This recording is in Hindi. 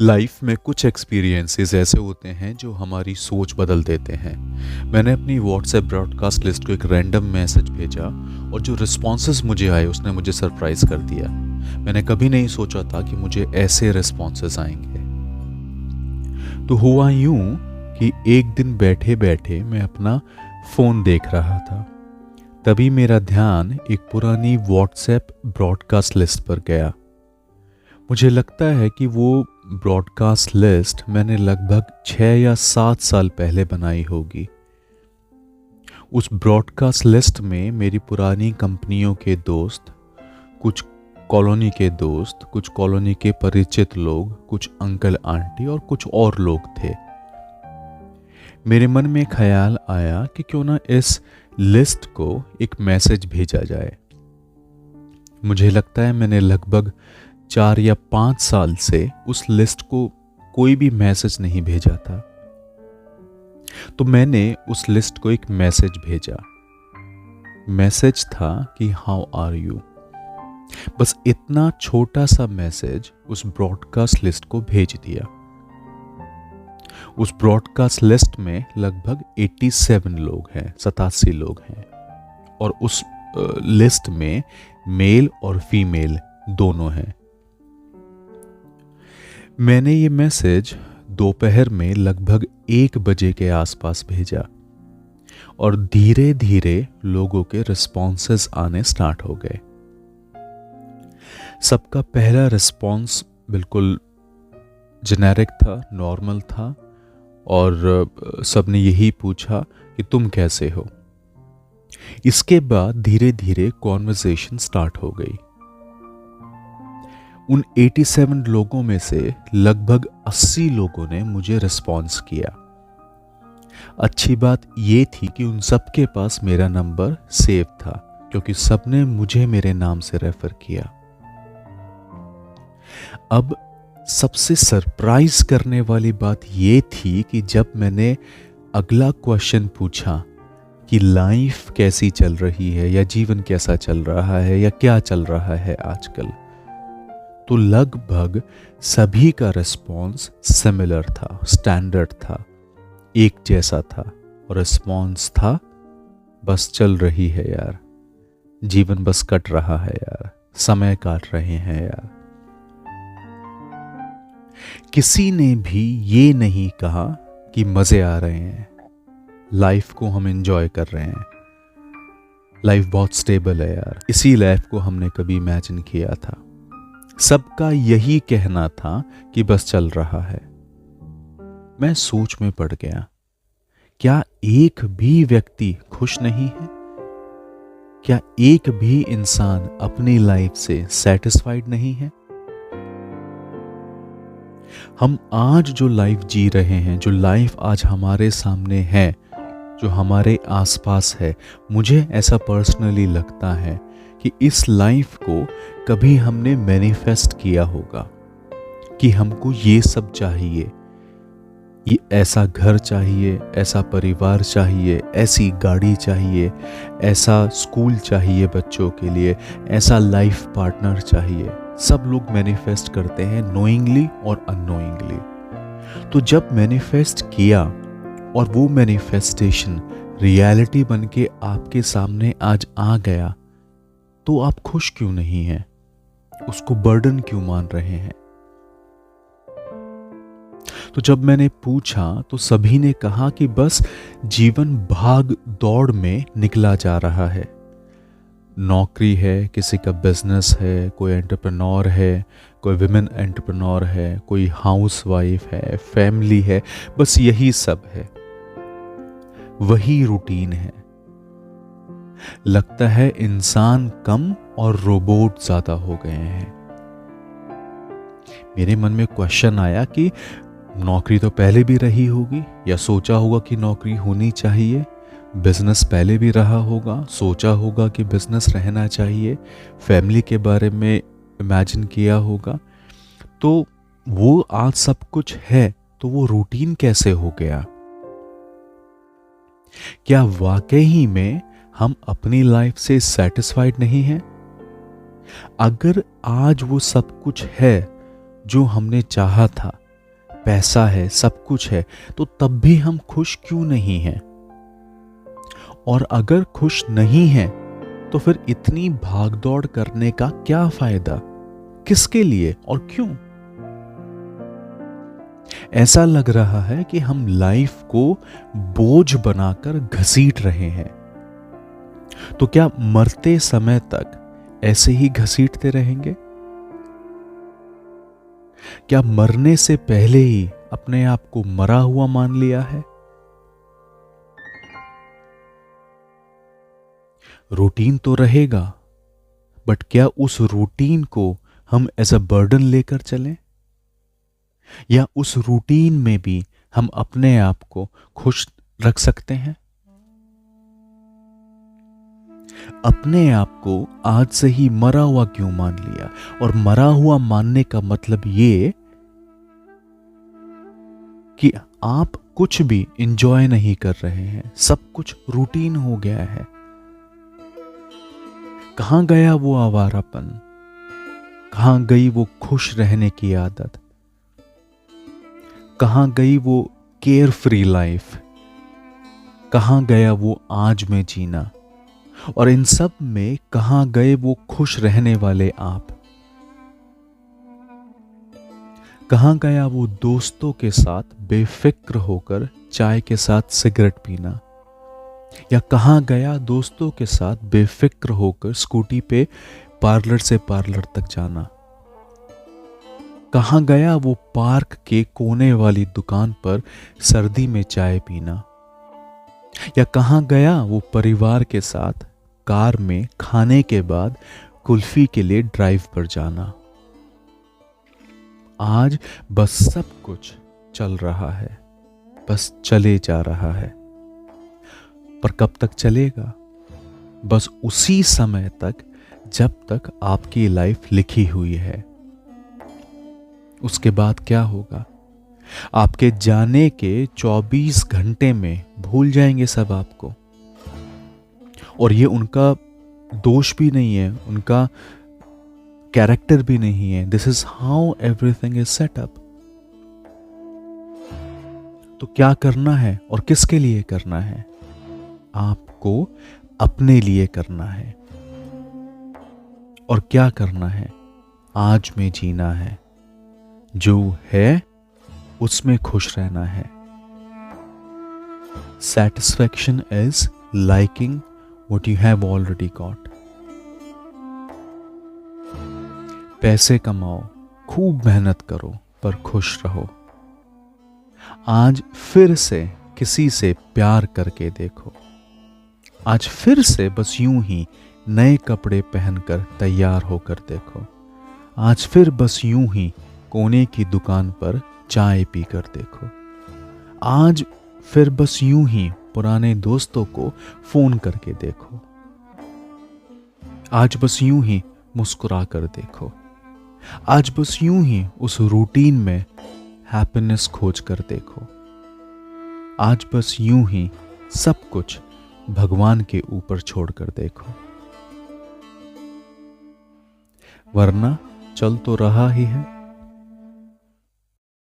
लाइफ में कुछ एक्सपीरियंसेस ऐसे होते हैं जो हमारी सोच बदल देते हैं। मैंने अपनी व्हाट्सएप ब्रॉडकास्ट लिस्ट को एक रैंडम मैसेज भेजा और जो रिस्पॉन्सेस मुझे आए उसने मुझे सरप्राइज कर दिया। मैंने कभी नहीं सोचा था कि मुझे ऐसे रिस्पॉन्सेस आएंगे। तो हुआ यूं कि एक दिन बैठे बैठे मैं अपना फ़ोन देख रहा था। तभी मेरा ध्यान एक पुरानी व्हाट्सएप ब्रॉडकास्ट लिस्ट पर गया। मुझे लगता है कि वो ब्रॉडकास्ट लिस्ट मैंने लगभग 6 या 7 साल पहले बनाई होगी। उस ब्रॉडकास्ट लिस्ट में मेरी पुरानी कंपनियों के दोस्त, कुछ कॉलोनी के दोस्त, कुछ कॉलोनी के परिचित लोग, कुछ अंकल आंटी और कुछ और लोग थे। मेरे मन में ख्याल आया कि क्यों ना इस लिस्ट को एक मैसेज भेजा जाए। मुझे लगता है मैंने लगभग 4 या 5 साल से उस लिस्ट को कोई भी मैसेज नहीं भेजा था। तो मैंने उस लिस्ट को एक मैसेज भेजा। मैसेज था कि हाउ आर यू। बस इतना छोटा सा मैसेज उस ब्रॉडकास्ट लिस्ट को भेज दिया। उस ब्रॉडकास्ट लिस्ट में लगभग 87 लोग हैं, 87 लोग हैं, और उस लिस्ट में मेल और फीमेल दोनों हैं। मैंने ये मैसेज दोपहर में लगभग 1 बजे के आसपास भेजा और धीरे धीरे लोगों के रिस्पॉन्सेस आने स्टार्ट हो गए। सबका पहला रिस्पॉन्स बिल्कुल जेनेरिक था, नॉर्मल था, और सबने यही पूछा कि तुम कैसे हो। इसके बाद धीरे धीरे कॉन्वर्सेशन स्टार्ट हो गई। उन 87 लोगों में से लगभग 80 लोगों ने मुझे रिस्पॉन्स किया। अच्छी बात ये थी कि उन सबके पास मेरा नंबर सेव था, क्योंकि सबने मुझे मेरे नाम से रेफर किया। अब सबसे सरप्राइज करने वाली बात ये थी कि जब मैंने अगला क्वेश्चन पूछा कि लाइफ कैसी चल रही है, या जीवन कैसा चल रहा है, या क्या चल रहा है आजकल, तो लगभग सभी का रिस्पॉन्स सिमिलर था, स्टैंडर्ड था, एक जैसा था। और रिस्पॉन्स था, बस चल रही है यार, जीवन बस कट रहा है यार, समय काट रहे हैं यार। किसी ने भी ये नहीं कहा कि मजे आ रहे हैं, लाइफ को हम एंजॉय कर रहे हैं, लाइफ बहुत स्टेबल है यार, इसी लाइफ को हमने कभी इमेजिन किया था। सबका यही कहना था कि बस चल रहा है। मैं सोच में पड़ गया, क्या एक भी व्यक्ति खुश नहीं है? क्या एक भी इंसान अपनी लाइफ से सेटिस्फाइड नहीं है? हम आज जो लाइफ जी रहे हैं, जो लाइफ आज हमारे सामने है, जो हमारे आसपास है, मुझे ऐसा पर्सनली लगता है कि इस लाइफ को कभी हमने मैनिफेस्ट किया होगा कि हमको ये सब चाहिए, ये ऐसा घर चाहिए, ऐसा परिवार चाहिए, ऐसी गाड़ी चाहिए, ऐसा स्कूल चाहिए बच्चों के लिए, ऐसा लाइफ पार्टनर चाहिए। सब लोग मैनिफेस्ट करते हैं, नोइंगली और अननोइंगली। तो जब मैनिफेस्ट किया और वो मैनिफेस्टेशन रियलिटी बन के आपके सामने आज आ गया, तो आप खुश क्यों नहीं हैं? उसको बर्डन क्यों मान रहे हैं? तो जब मैंने पूछा तो सभी ने कहा कि बस जीवन भाग दौड़ में निकला जा रहा है। नौकरी है, किसी का बिजनेस है, कोई एंटरप्रेन्योर है, कोई विमेन एंटरप्रेन्योर है, कोई हाउसवाइफ है, फैमिली है, बस यही सब है, वही रूटीन है। लगता है इंसान कम और रोबोट ज्यादा हो गए हैं। मेरे मन में क्वेश्चन आया कि नौकरी तो पहले भी रही होगी, या सोचा होगा कि नौकरी होनी चाहिए, बिजनेस पहले भी रहा होगा, सोचा होगा कि बिजनेस रहना चाहिए, फैमिली के बारे में इमेजिन किया होगा, तो वो आज सब कुछ है, तो वो रूटीन कैसे हो गया? क्या वाकई में हम अपनी लाइफ से सेटिस्फाइड नहीं हैं? अगर आज वो सब कुछ है जो हमने चाहा था, पैसा है, सब कुछ है, तो तब भी हम खुश क्यों नहीं हैं? और अगर खुश नहीं हैं, तो फिर इतनी भागदौड़ करने का क्या फायदा? किसके लिए और क्यों? ऐसा लग रहा है कि हम लाइफ को बोझ बनाकर घसीट रहे हैं। तो क्या मरते समय तक ऐसे ही घसीटते रहेंगे? क्या मरने से पहले ही अपने आप को मरा हुआ मान लिया है? रूटीन तो रहेगा, बट क्या उस रूटीन को हम एज अ बर्डन लेकर चलें? या उस रूटीन में भी हम अपने आप को खुश रख सकते हैं? अपने आप को आज से ही मरा हुआ क्यों मान लिया? और मरा हुआ मानने का मतलब ये कि आप कुछ भी इंजॉय नहीं कर रहे हैं, सब कुछ रूटीन हो गया है। कहां गया वो आवारापन? कहां गई वो खुश रहने की आदत? कहां गई वो केयर फ्री लाइफ? कहां गया वो आज में जीना? और इन सब में कहां गए वो खुश रहने वाले आप? कहां गया वो दोस्तों के साथ बेफिक्र होकर चाय के साथ सिगरेट पीना? या कहां गया दोस्तों के साथ बेफिक्र होकर स्कूटी पे पार्लर से पार्लर तक जाना? कहां गया वो पार्क के कोने वाली दुकान पर सर्दी में चाय पीना? या कहां गया वो परिवार के साथ कार में खाने के बाद कुल्फी के लिए ड्राइव पर जाना? आज बस सब कुछ चल रहा है, बस चले जा रहा है। पर कब तक चलेगा? बस उसी समय तक जब तक आपकी लाइफ लिखी हुई है। उसके बाद क्या होगा? आपके जाने के 24 घंटे में भूल जाएंगे सब आपको। और ये उनका दोष भी नहीं है, उनका कैरेक्टर भी नहीं है। This is how everything is set up. तो क्या करना है और किसके लिए करना है? आपको अपने लिए करना है। और क्या करना है? आज में जीना है। जो है उसमें खुश रहना है। Satisfaction is liking what you have already got. पैसे कमाओ, खूब मेहनत करो, पर खुश रहो। आज फिर से किसी से प्यार करके देखो। आज फिर से बस यूं ही नए कपड़े पहनकर तैयार होकर देखो। आज फिर बस यूं ही कोने की दुकान पर चाय पीकर देखो। आज फिर बस यूं ही पुराने दोस्तों को फोन करके देखो। आज बस यूं ही मुस्कुरा कर देखो। आज बस यूं ही उस रूटीन में हैप्पीनेस खोज कर देखो। आज बस यूं ही सब कुछ भगवान के ऊपर छोड़कर देखो। वरना चल तो रहा ही है।